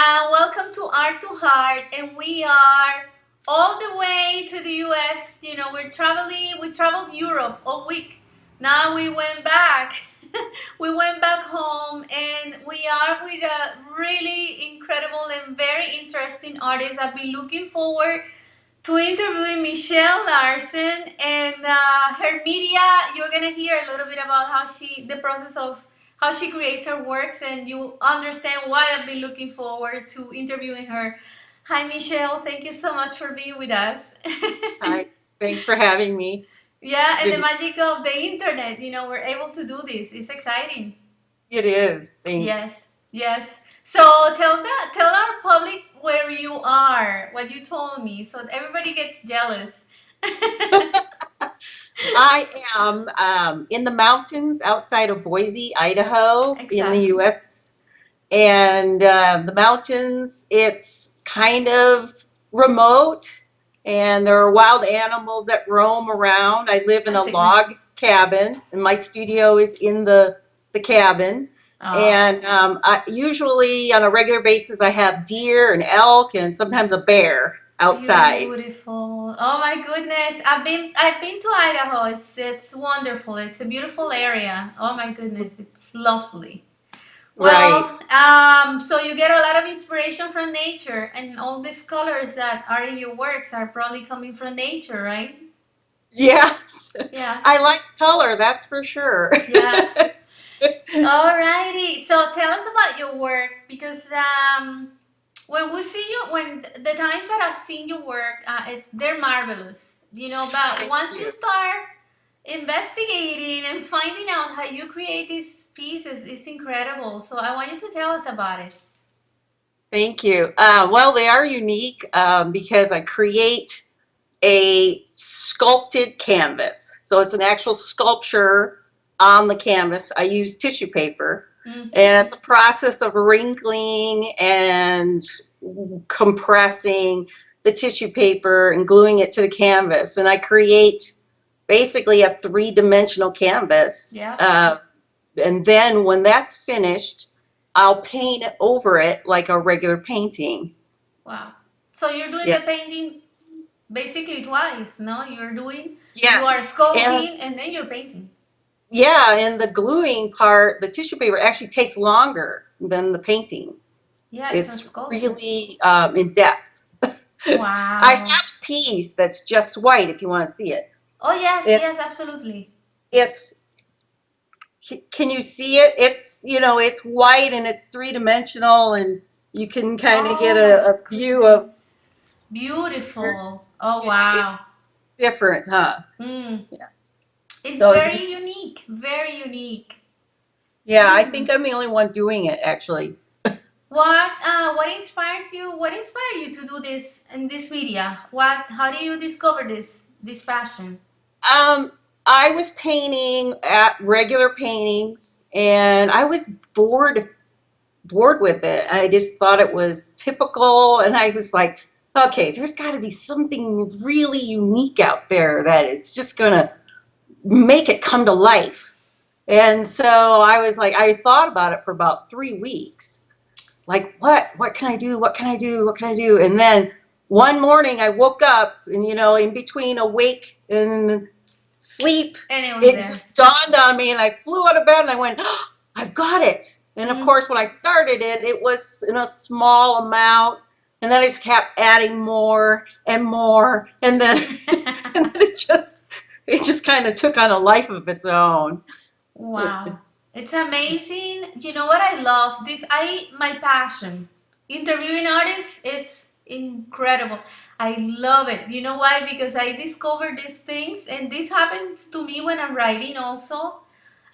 Welcome to Art to Heart, and we are all the way to the US. We traveled Europe all week. Now we went back. We went back home, and we are with a really incredible and very interesting artist. I've been looking forward to interviewing Michelle Larsen and her media. You're gonna hear a little bit about the process of how she creates her works, and you'll understand why I've been looking forward to interviewing her. Hi, Michelle. Thank you so much for being with us. Hi, thanks for having me, Yeah, and the Vivi. magic of the internet. We're able to do this. It's exciting. It is. Thanks. Yes, yes. So tell our public where you are, what you told me, so that everybody gets jealous. I am in the mountains outside of Boise, Idaho, in the Exactly. U.S. And the mountains, it's kind of remote, and there are wild animals that roam around. I live in I a take my. log cabin, and my studio is in the cabin. And Oh, usually on a regular basis, I have deer and elk and sometimes a bear outside. beautiful. Oh my goodness. I've been to Idaho. It's wonderful. It's a beautiful area. Oh my goodness. It's lovely. Right. Well, so you get a lot of inspiration from nature, and all these colors that are in your works are probably coming from nature, right? Yes. Yeah. I like color, that's for sure. Yeah. Alrighty. So tell us about your work, because when we see you, when the times that I've seen your work, they're marvelous. But Thank once you you. start investigating and finding out how you create these pieces, it's incredible. So I want you to tell us about it. Thank you. Well, they are unique because I create a sculpted canvas. So it's an actual sculpture on the canvas. I use tissue paper, Mm-hmm. and it's a process of wrinkling and compressing the tissue paper and gluing it to the canvas. And I create basically a three-dimensional canvas. Yep. And then when that's finished, I'll paint over it like a regular painting. Wow. So you're doing Yeah. the painting basically twice, no? You Yes. are And sculpting and then you're painting. yeah, and the gluing part, the tissue paper actually takes longer than the painting. Yeah, it's a It's sculpture. really in depth. I have Wow. a piece that's just white if you want to see it. Oh yes, yes, It's absolutely. it's can you see it? It's white and it's three-dimensional, and you can kind of get Oh my a view of goodness. Beautiful. Oh wow. it's different, huh? Mm. Yeah. It's So very it's unique. Very unique. yeah, I Hmm. think I'm the only one doing it actually. What inspires you? What inspired you to do this in this media? How did you discover this passion? Um, I was painting at regular paintings, and I was bored bored with it. I just thought it was typical, and I was like, okay, there's got to be something really unique out there that is just gonna make it come to life. And so I was like, I thought about it for about 3 weeks. Like, what can I do? What can I do? What can I do? And then one morning I woke up, and in between awake and sleep, And it was it there. just dawned on me, and I flew out of bed and I went, oh, I've got it. And of Mm. course, when I started it, it was in a small amount. And then I just kept adding more and more. And then, and then it just kind of took on a life of its own. Wow. It's amazing. You know what I love? My passion. Interviewing artists, it's incredible. I love it. You know why? Because I discover these things, and this happens to me when I'm writing also, or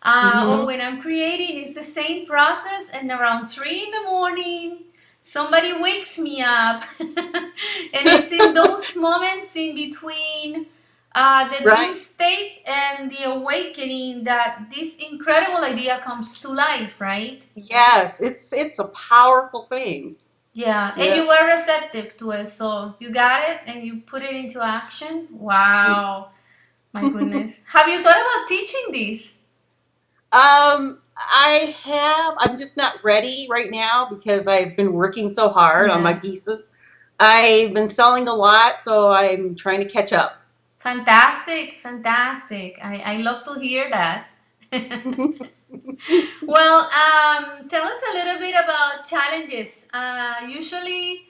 Mm-hmm. when I'm creating. It's the same process, and around 3 in the morning, somebody wakes me up, and it's in those moments in between the dream Right. state and the awakening that this incredible idea comes to life, right? Yes, it's a powerful thing. Yeah, and Yeah. you were receptive to it, so you got it and you put it into action. Wow, my goodness. Have you thought about teaching this? I have. I'm just not ready right now because I've been working so hard on my Yeah. pieces. I've been selling a lot, so I'm trying to catch up. Fantastic, fantastic. I love to hear that. Well, tell us a little bit about challenges. Usually,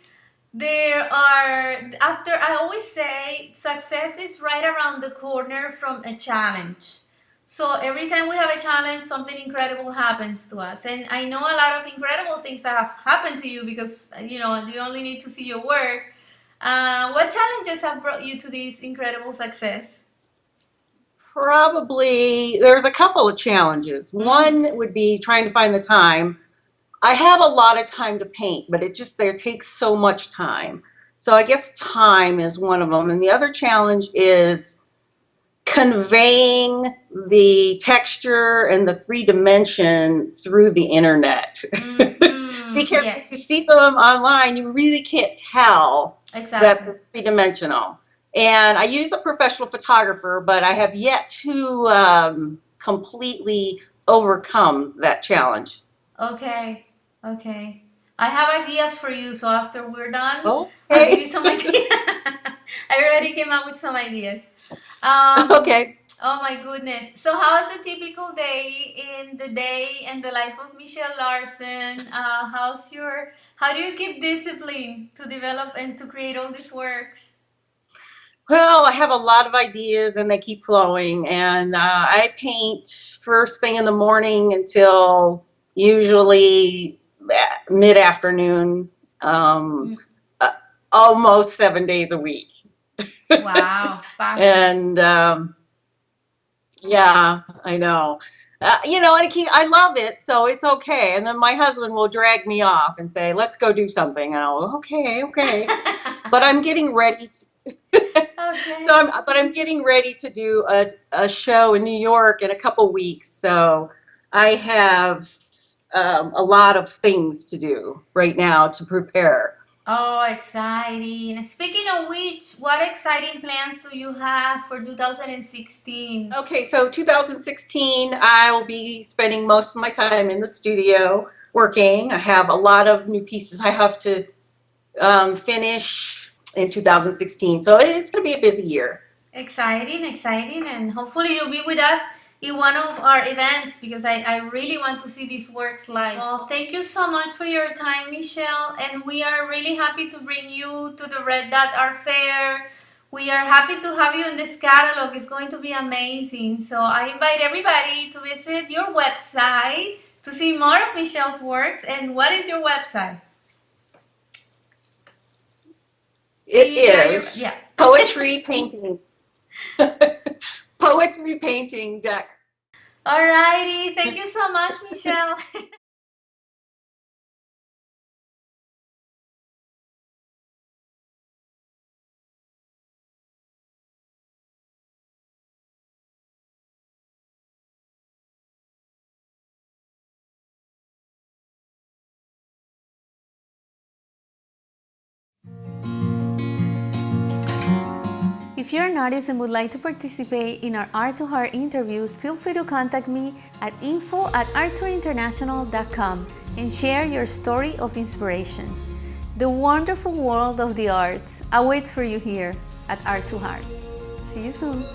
there are, after I always say, success is right around the corner from a challenge. So every time we have a challenge, something incredible happens to us. And I know a lot of incredible things that have happened to you because, you only need to see your work. What challenges have brought you to this incredible success? Probably there's a couple of challenges. Mm, One would be trying to find the time. I have a lot of time to paint, but it just there takes so much time. So I guess time is one of them. And the other challenge is conveying the texture and the three dimension through the internet. Because when yes, you see them online, you really can't tell that exactly. they're three dimensional. And I use a professional photographer, but I have yet to completely overcome that challenge. Okay, okay. I have ideas for you, so after we're done, I'll give you Okay. some ideas. I already came up with some ideas. Um, Okay. oh my goodness. So how is a typical day in the day and the life of Michelle Larsen? How do you keep discipline to develop and to create all these works? Well, I have a lot of ideas and they keep flowing. And I paint first thing in the morning until usually mid afternoon, um, Mm, uh, almost 7 days a week. wow, passion. And yeah, I know. And I love it, so it's okay. And then my husband will drag me off and say, "Let's go do something." And I'll, okay, okay. But I'm getting ready Okay. But I'm getting ready to do a show in New York in a couple weeks. So I have a lot of things to do right now to prepare. Oh, exciting. Speaking of which, what exciting plans do you have for 2016? Okay, so 2016, I'll be spending most of my time in the studio working. I have a lot of new pieces I have to finish in 2016. So it's going to be a busy year. Exciting, exciting, and hopefully you'll be with us in one of our events because I really want to see these works live. Well, thank you so much for your time, Michelle, and we are really happy to bring you to the Red Dot Art Fair. We are happy to have you in this catalog. It's going to be amazing. So I invite everybody to visit your website to see more of Michelle's works. And what is your website? Can It you share your, is yeah. poetry painting. Poetry painting deck. Alrighty, thank you so much, Michelle. If you're an artist and would like to participate in our Art to Heart interviews, feel free to contact me at info@arttourinternational.com and share your story of inspiration. The wonderful world of the arts awaits for you here at Art to Heart. See you soon.